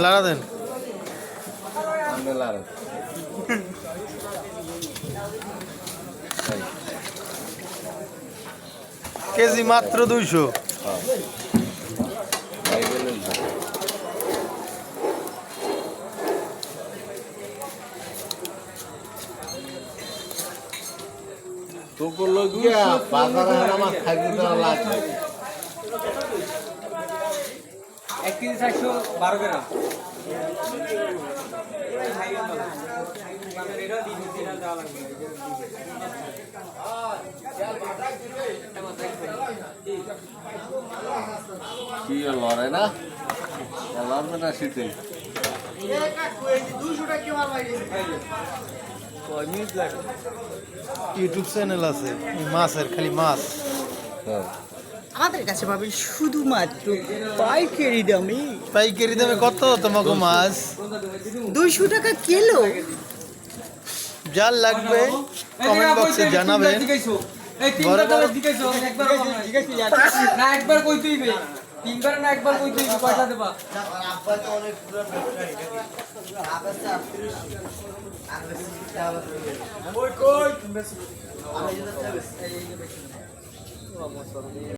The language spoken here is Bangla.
লারা দেন কেজি মাত্র 200। তোকে লগিয়া বাজারে আমার খাইতে দেওয়া লাগবে 1 কেজি 412 গ্রাম। কি লড়ে না লড়বে না শীতে ইউটিউব চ্যানেল আছে মাছের, খালি মাছ। আমাদের কাছে পাবেন শুধুমাত্র পাইকারি দামে। পাইকারি দামে কত তোমাকে মাছ? 200 টাকা কিলো। যার লাগবে কমেন্ট বক্সে জানাবেন। না একবার কই তুইবে 3বার না একবার কই তুইবে পয়সা দেবা।